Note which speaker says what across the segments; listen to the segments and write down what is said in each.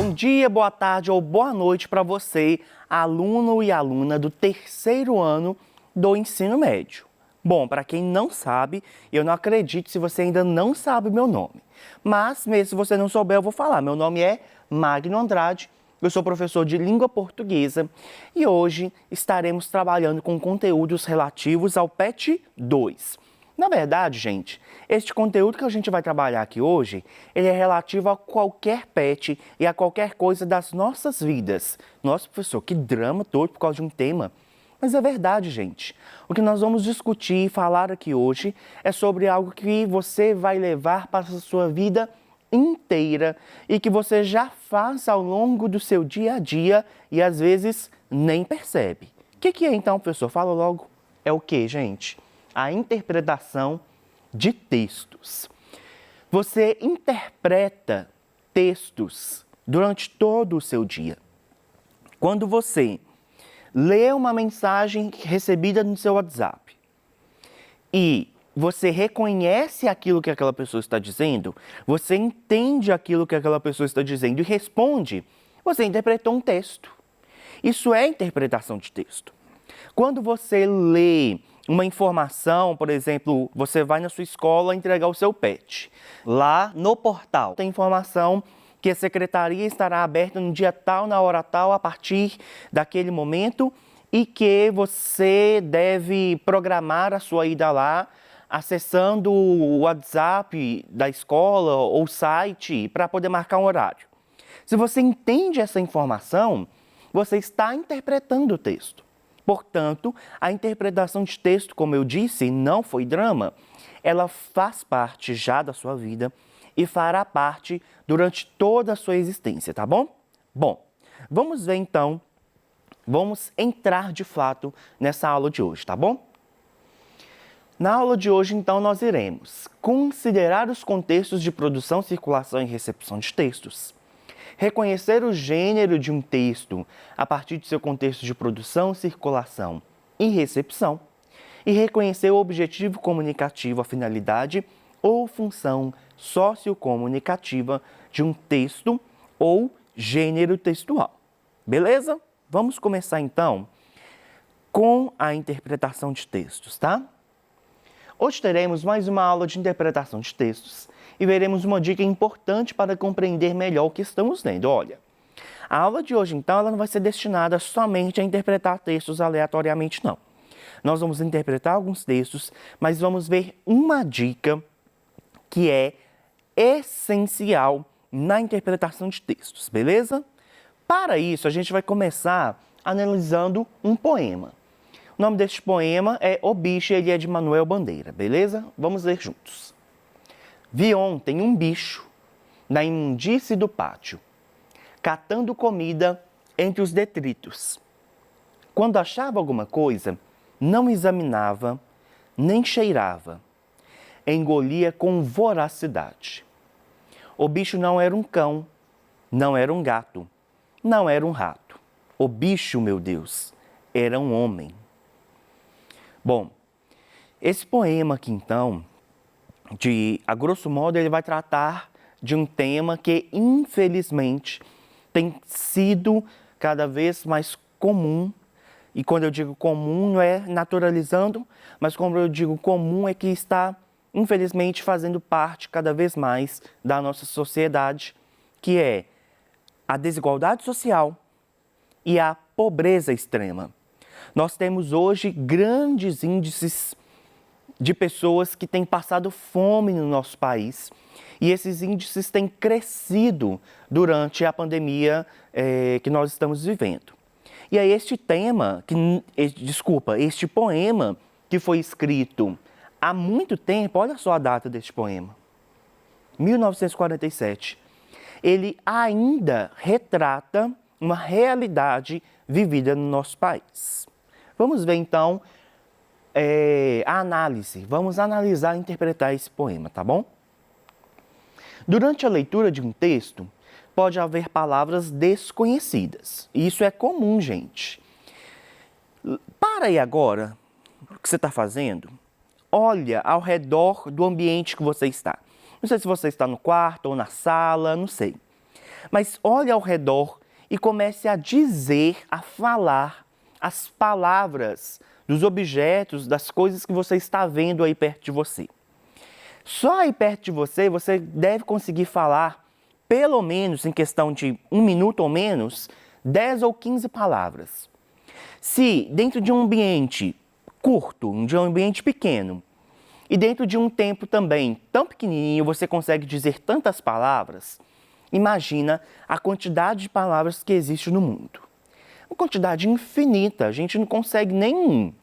Speaker 1: Bom dia, boa tarde ou boa noite para você, aluno e aluna do terceiro ano do ensino médio. Bom, para quem não sabe, eu não acredito se você ainda não sabe meu nome. Mas, mesmo se você não souber, eu vou falar. Meu nome é Magno Andrade, eu sou professor de língua portuguesa e hoje estaremos trabalhando com conteúdos relativos ao PET 2. Na verdade, gente, este conteúdo que a gente vai trabalhar aqui hoje, ele é relativo a qualquer PET e a qualquer coisa das nossas vidas. Nossa, professor, que drama todo por causa de um tema. Mas é verdade, gente. O que nós vamos discutir e falar aqui hoje é sobre algo que você vai levar para a sua vida inteira e que você já faz ao longo do seu dia a dia e às vezes nem percebe. O que é então, professor? Fala logo. É o que, gente? A interpretação de textos. Você interpreta textos durante todo o seu dia. Quando você lê uma mensagem recebida no seu WhatsApp e você reconhece aquilo que aquela pessoa está dizendo, você entende aquilo que aquela pessoa está dizendo e responde, você interpretou um texto. Isso é interpretação de texto. Quando você lê uma informação, por exemplo, você vai na sua escola entregar o seu PET. Lá no portal tem informação que a secretaria estará aberta no dia tal, na hora tal, a partir daquele momento e que você deve programar a sua ida lá acessando o WhatsApp da escola ou site para poder marcar um horário. Se você entende essa informação, você está interpretando o texto. Portanto, a interpretação de texto, como eu disse, não foi drama, ela faz parte já da sua vida e fará parte durante toda a sua existência, tá bom? Bom, vamos ver então, vamos entrar de fato nessa aula de hoje, tá bom? Na aula de hoje, então, nós iremos considerar os contextos de produção, circulação e recepção de textos, reconhecer o gênero de um texto a partir de seu contexto de produção, circulação e recepção, e reconhecer o objetivo comunicativo, a finalidade ou função sociocomunicativa de um texto ou gênero textual. Beleza? Vamos começar então com a interpretação de textos, tá? Hoje teremos mais uma aula de interpretação de textos e veremos uma dica importante para compreender melhor o que estamos lendo. Olha, a aula de hoje, então, ela não vai ser destinada somente a interpretar textos aleatoriamente, não. Nós vamos interpretar alguns textos, mas vamos ver uma dica que é essencial na interpretação de textos, beleza? Para isso, a gente vai começar analisando um poema. O nome deste poema é O Bicho, ele é de Manuel Bandeira, beleza? Vamos ler juntos. Vi ontem um bicho na imundície do pátio, catando comida entre os detritos. Quando achava alguma coisa, não examinava, nem cheirava. Engolia com voracidade. O bicho não era um cão, não era um gato, não era um rato. O bicho, meu Deus, era um homem. Bom, esse poema aqui, então, a grosso modo, ele vai tratar de um tema que, infelizmente, tem sido cada vez mais comum. E quando eu digo comum, não é naturalizando, mas quando eu digo comum é que está, infelizmente, fazendo parte cada vez mais da nossa sociedade, que é a desigualdade social e a pobreza extrema. Nós temos hoje grandes índices de pessoas que têm passado fome no nosso país e esses índices têm crescido durante a pandemia que nós estamos vivendo. E aí este poema que foi escrito há muito tempo, olha só a data deste poema, 1947, ele ainda retrata uma realidade vivida no nosso país. Vamos ver então a análise, vamos analisar e interpretar esse poema, tá bom? Durante a leitura de um texto, pode haver palavras desconhecidas. Isso é comum, gente. Para aí agora, o que você está fazendo? Olha ao redor do ambiente que você está. Não sei se você está no quarto ou na sala, não sei. Mas olhe ao redor e comece a dizer, a falar as palavras dos objetos, das coisas que você está vendo aí perto de você. Só aí perto de você, você deve conseguir falar, pelo menos em questão de 1 minuto ou menos, 10 ou 15 palavras. Se dentro de um ambiente curto, de um ambiente pequeno, e dentro de um tempo também tão pequenininho, você consegue dizer tantas palavras, imagina a quantidade de palavras que existe no mundo. Uma quantidade infinita, a gente não consegue nem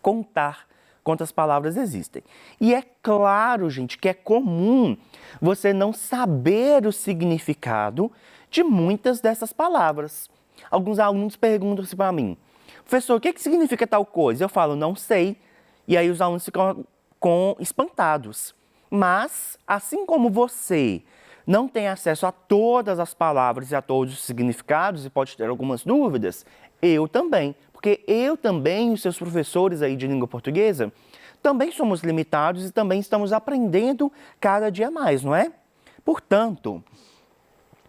Speaker 1: contar quantas palavras existem. E é claro, gente, que é comum você não saber o significado de muitas dessas palavras. Alguns alunos perguntam assim para mim: professor, o que significa tal coisa? Eu falo, não sei. E aí os alunos ficam espantados. Mas, assim como você não tem acesso a todas as palavras e a todos os significados e pode ter algumas dúvidas, eu também. Porque eu também e os seus professores aí de língua portuguesa também somos limitados e também estamos aprendendo cada dia mais, não é? Portanto,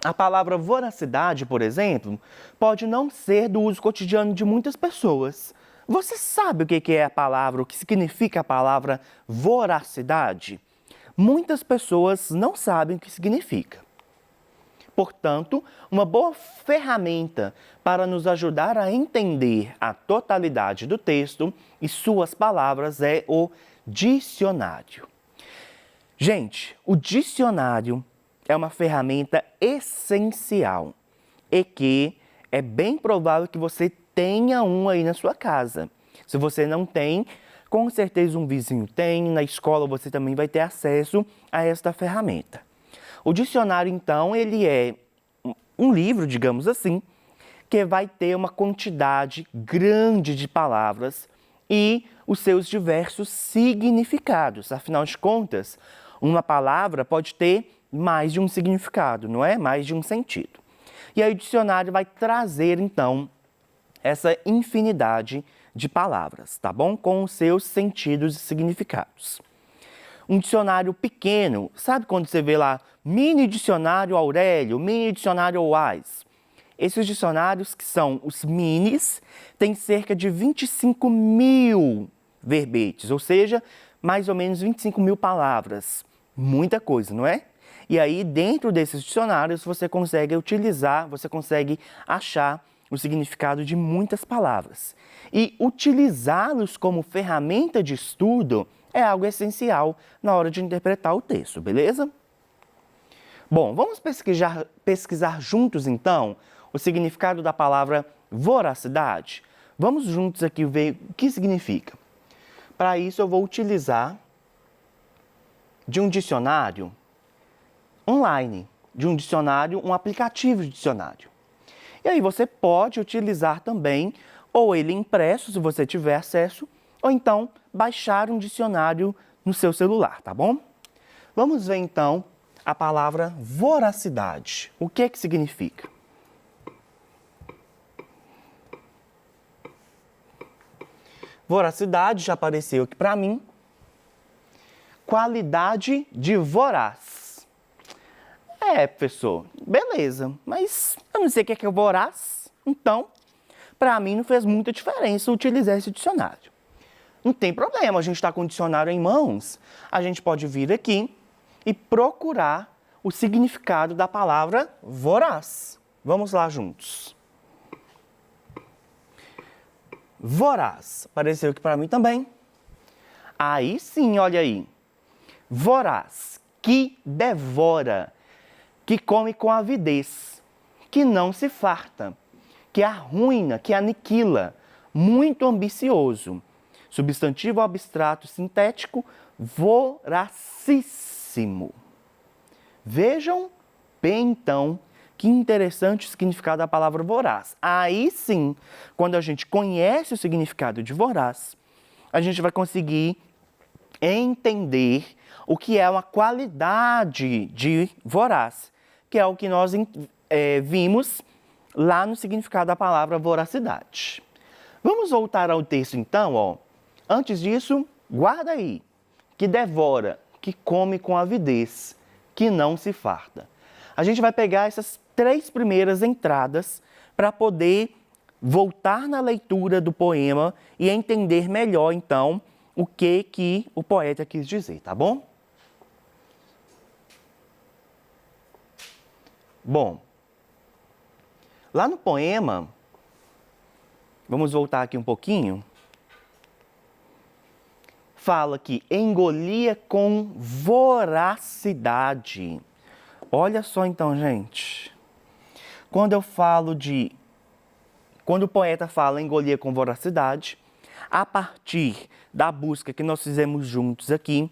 Speaker 1: a palavra voracidade, por exemplo, pode não ser do uso cotidiano de muitas pessoas. Você sabe o que é a palavra, o que significa a palavra voracidade? Muitas pessoas não sabem o que significa. Portanto, uma boa ferramenta para nos ajudar a entender a totalidade do texto e suas palavras é o dicionário. Gente, o dicionário é uma ferramenta essencial e que é bem provável que você tenha um aí na sua casa. Se você não tem, com certeza um vizinho tem, na escola você também vai ter acesso a esta ferramenta. O dicionário, então, ele é um livro, digamos assim, que vai ter uma quantidade grande de palavras e os seus diversos significados. Afinal de contas, uma palavra pode ter mais de um significado, não é? Mais de um sentido. E aí o dicionário vai trazer, então, essa infinidade de palavras, tá bom? Com os seus sentidos e significados. Um dicionário pequeno, sabe quando você vê lá mini dicionário Aurélio, mini dicionário Wise? Esses dicionários, que são os minis, têm cerca de 25 mil verbetes, ou seja, mais ou menos 25 mil palavras. Muita coisa, não é? E aí, dentro desses dicionários, você consegue utilizar, você consegue achar o significado de muitas palavras. E utilizá-los como ferramenta de estudo é algo essencial na hora de interpretar o texto, beleza? Bom, vamos pesquisar juntos, então, o significado da palavra voracidade? Vamos juntos aqui ver o que significa. Para isso, eu vou utilizar de um dicionário online, de um dicionário, um aplicativo de dicionário. E aí você pode utilizar também, ou ele impresso, se você tiver acesso, ou então baixar um dicionário no seu celular, tá bom? Vamos ver então a palavra voracidade. O que significa? Voracidade já apareceu aqui para mim. Qualidade de voraz. Professor, beleza, mas eu não sei o que é voraz, então, para mim não fez muita diferença utilizar esse dicionário. Não tem problema, a gente está com o dicionário em mãos, a gente pode vir aqui e procurar o significado da palavra voraz. Vamos lá juntos. Voraz, apareceu aqui para mim também. Aí sim, olha aí. Voraz, que devora, que come com avidez, que não se farta, que arruína, que aniquila, muito ambicioso. Substantivo abstrato sintético, voracíssimo. Vejam bem, então, que interessante o significado da palavra voraz. Aí sim, quando a gente conhece o significado de voraz, a gente vai conseguir entender o que é uma qualidade de voraz, que é o que nós vimos lá no significado da palavra voracidade. Vamos voltar ao texto então, ó. Antes disso, guarda aí, que devora, que come com avidez, que não se farta. A gente vai pegar essas 3 primeiras entradas para poder voltar na leitura do poema e entender melhor, então, o que o poeta quis dizer, tá bom? Bom, lá no poema, vamos voltar aqui um pouquinho, fala que engolia com voracidade. Olha só então, gente. Quando o poeta fala engolia com voracidade, a partir da busca que nós fizemos juntos aqui,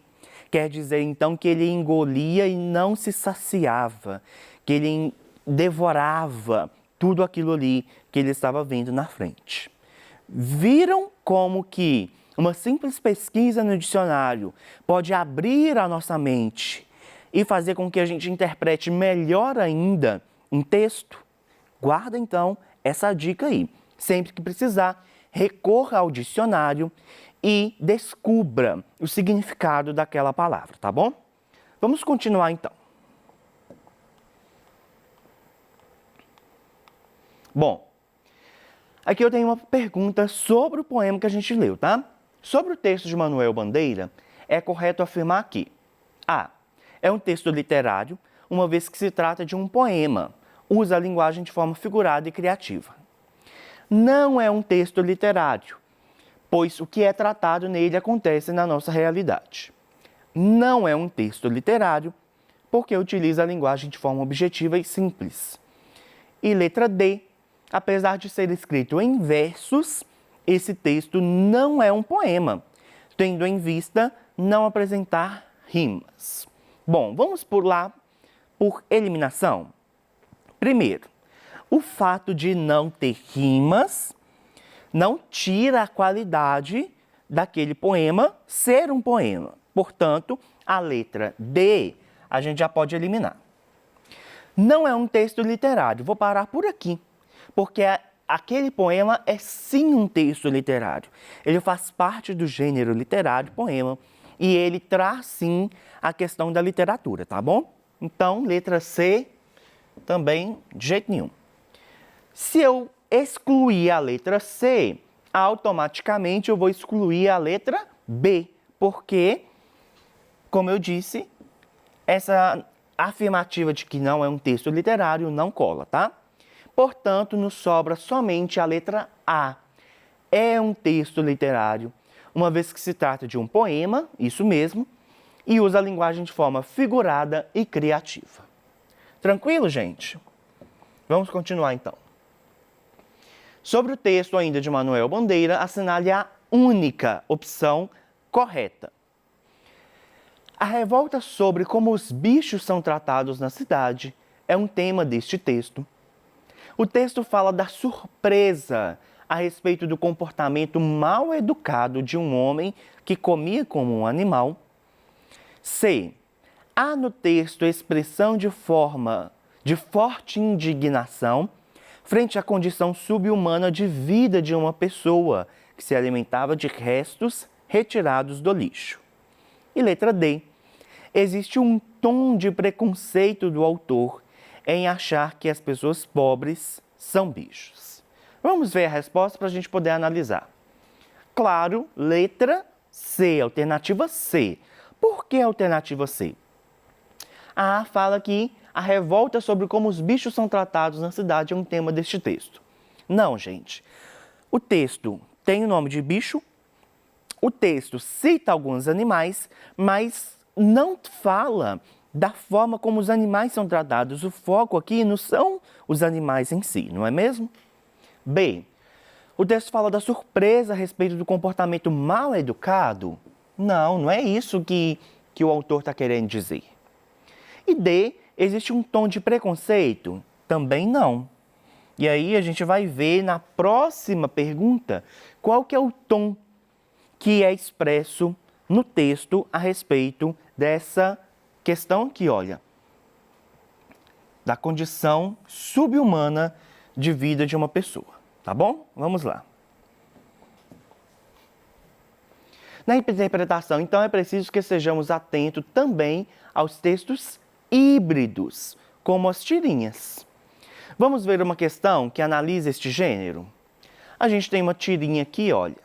Speaker 1: quer dizer então que ele engolia e não se saciava, que ele devorava tudo aquilo ali que ele estava vendo na frente. Viram como que uma simples pesquisa no dicionário pode abrir a nossa mente e fazer com que a gente interprete melhor ainda um texto? Guarda então essa dica aí. Sempre que precisar, recorra ao dicionário e descubra o significado daquela palavra, tá bom? Vamos continuar então. Bom, aqui eu tenho uma pergunta sobre o poema que a gente leu, tá? Sobre o texto de Manuel Bandeira, é correto afirmar que A. É um texto literário, uma vez que se trata de um poema. Usa a linguagem de forma figurada e criativa. Não é um texto literário, pois o que é tratado nele acontece na nossa realidade. Não é um texto literário, porque utiliza a linguagem de forma objetiva e simples. E letra D. Apesar de ser escrito em versos, esse texto não é um poema, tendo em vista não apresentar rimas. Bom, vamos por lá por eliminação. Primeiro, o fato de não ter rimas não tira a qualidade daquele poema ser um poema. Portanto, a letra D a gente já pode eliminar. Não é um texto literário. Vou parar por aqui, porque aquele poema é sim um texto literário. Ele faz parte do gênero literário, poema, e ele traz sim a questão da literatura, tá bom? Então, letra C também de jeito nenhum. Se eu excluir a letra C, automaticamente eu vou excluir a letra B, porque, como eu disse, essa afirmativa de que não é um texto literário não cola, tá? Portanto, nos sobra somente a letra A. É um texto literário, uma vez que se trata de um poema, isso mesmo, e usa a linguagem de forma figurada e criativa. Tranquilo, gente? Vamos continuar então. Sobre o texto ainda de Manuel Bandeira, assinale a única opção correta. A revolta sobre como os bichos são tratados na cidade é um tema deste texto. O texto fala da surpresa a respeito do comportamento mal educado de um homem que comia como um animal. C. Há no texto expressão de forte indignação frente à condição subhumana de vida de uma pessoa que se alimentava de restos retirados do lixo. E letra D. Existe um tom de preconceito do autor em achar que as pessoas pobres são bichos. Vamos ver a resposta para a gente poder analisar. Claro, letra C, alternativa C. Por que alternativa C? A A fala que a revolta sobre como os bichos são tratados na cidade é um tema deste texto. Não, gente. O texto tem o nome de bicho, o texto cita alguns animais, mas não fala da forma como os animais são tratados. O foco aqui não são os animais em si, não é mesmo? B. O texto fala da surpresa a respeito do comportamento mal educado. Não é isso que o autor está querendo dizer. E D. Existe um tom de preconceito? Também não. E aí a gente vai ver na próxima pergunta qual que é o tom que é expresso no texto a respeito dessa questão aqui, olha, da condição subhumana de vida de uma pessoa, tá bom? Vamos lá. Na interpretação, então, é preciso que sejamos atentos também aos textos híbridos, como as tirinhas. Vamos ver uma questão que analisa este gênero? A gente tem uma tirinha aqui, olha.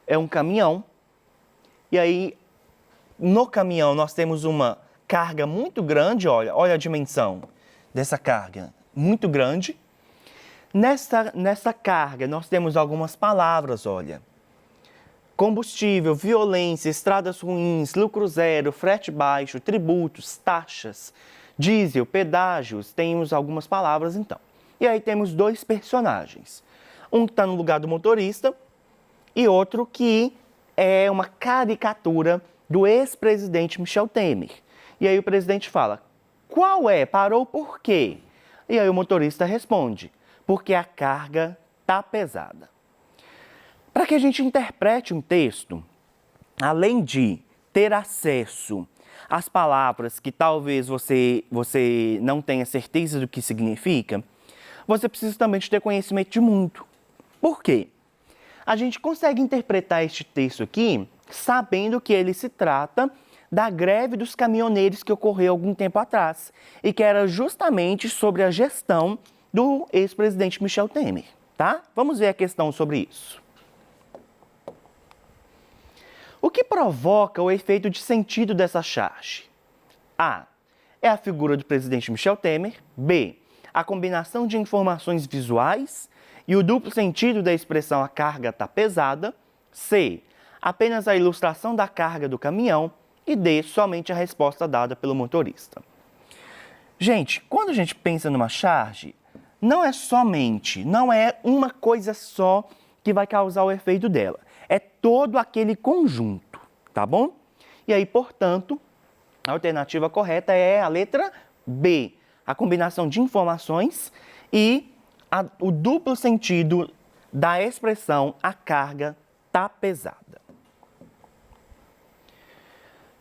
Speaker 1: É um caminhão. E aí, no caminhão, nós temos uma carga muito grande, olha a dimensão dessa carga, muito grande. Nessa carga, nós temos algumas palavras, olha. Combustível, violência, estradas ruins, lucro zero, frete baixo, tributos, taxas, diesel, pedágios, temos algumas palavras então. E aí temos dois personagens. Um que está no lugar do motorista e outro que é uma caricatura do ex-presidente Michel Temer. E aí o presidente fala, qual é? Parou por quê? E aí o motorista responde, porque a carga está pesada. Para que a gente interprete um texto, além de ter acesso às palavras que talvez você não tenha certeza do que significa, você precisa também de ter conhecimento de mundo. Por quê? A gente consegue interpretar este texto aqui sabendo que ele se trata da greve dos caminhoneiros que ocorreu algum tempo atrás e que era justamente sobre a gestão do ex-presidente Michel Temer, tá? Vamos ver a questão sobre isso. O que provoca o efeito de sentido dessa charge? A. É a figura do presidente Michel Temer. B. A combinação de informações visuais e o duplo sentido da expressão a carga está pesada. C. Apenas a ilustração da carga do caminhão. E D. Somente a resposta dada pelo motorista. Gente, quando a gente pensa numa charge, não é uma coisa só que vai causar o efeito dela. É todo aquele conjunto, tá bom? E aí, portanto, a alternativa correta é a letra B. A combinação de informações e o duplo sentido da expressão a carga tá pesada.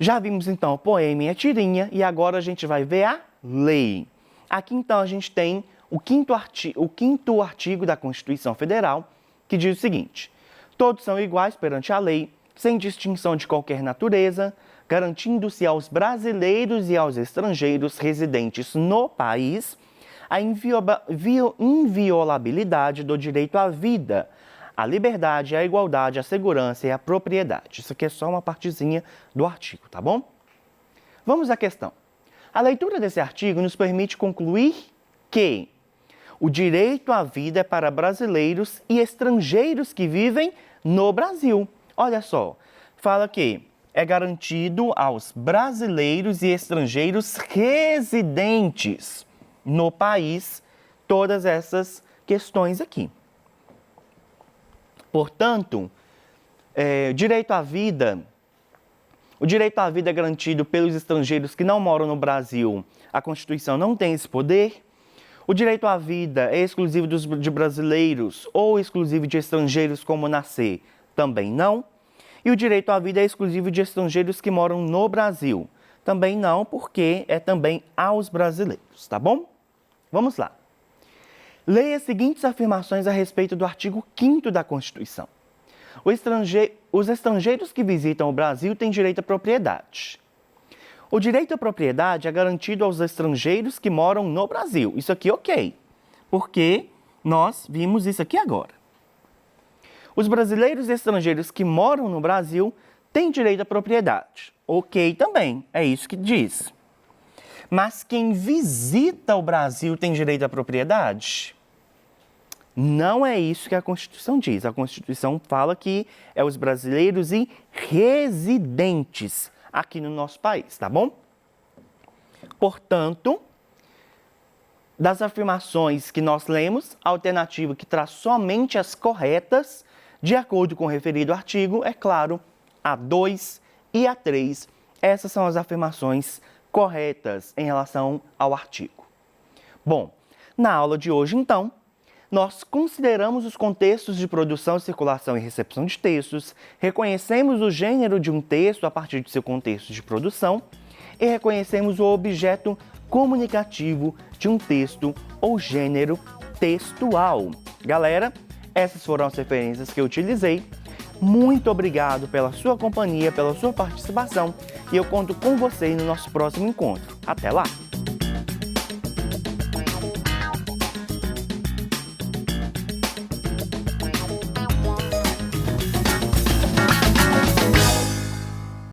Speaker 1: Já vimos então o poema e a tirinha e agora a gente vai ver a lei. Aqui então a gente tem o quinto artigo da Constituição Federal que diz o seguinte: todos são iguais perante a lei, sem distinção de qualquer natureza, garantindo-se aos brasileiros e aos estrangeiros residentes no país a inviolabilidade do direito à vida, à liberdade, à igualdade, à segurança e à propriedade. Isso aqui é só uma partezinha do artigo, tá bom? Vamos à questão. A leitura desse artigo nos permite concluir que o direito à vida é para brasileiros e estrangeiros que vivem no Brasil. Olha só, fala que é garantido aos brasileiros e estrangeiros residentes no país todas essas questões aqui. Portanto, o direito à vida é garantido pelos estrangeiros que não moram no Brasil. A Constituição não tem esse poder. O direito à vida é exclusivo de brasileiros ou exclusivo de estrangeiros como nascer? Também não. E o direito à vida é exclusivo de estrangeiros que moram no Brasil? Também não, porque é também aos brasileiros, tá bom? Vamos lá. Leia as seguintes afirmações a respeito do artigo 5º da Constituição. Os estrangeiros que visitam o Brasil têm direito à propriedade. O direito à propriedade é garantido aos estrangeiros que moram no Brasil. Isso aqui ok, porque nós vimos isso aqui agora. Os brasileiros e estrangeiros que moram no Brasil têm direito à propriedade. Ok também, é isso que diz. Mas quem visita o Brasil tem direito à propriedade? Não é isso que a Constituição diz. A Constituição fala que é os brasileiros e residentes aqui no nosso país, tá bom? Portanto, das afirmações que nós lemos, a alternativa que traz somente as corretas, de acordo com o referido artigo, é claro, a 2 e a 3. Essas são as afirmações corretas em relação ao artigo. Bom, na aula de hoje, então, nós consideramos os contextos de produção, circulação e recepção de textos, reconhecemos o gênero de um texto a partir de seu contexto de produção e reconhecemos o objeto comunicativo de um texto ou gênero textual. Galera, essas foram as referências que eu utilizei. Muito obrigado pela sua companhia, pela sua participação e eu conto com você no nosso próximo encontro. Até lá!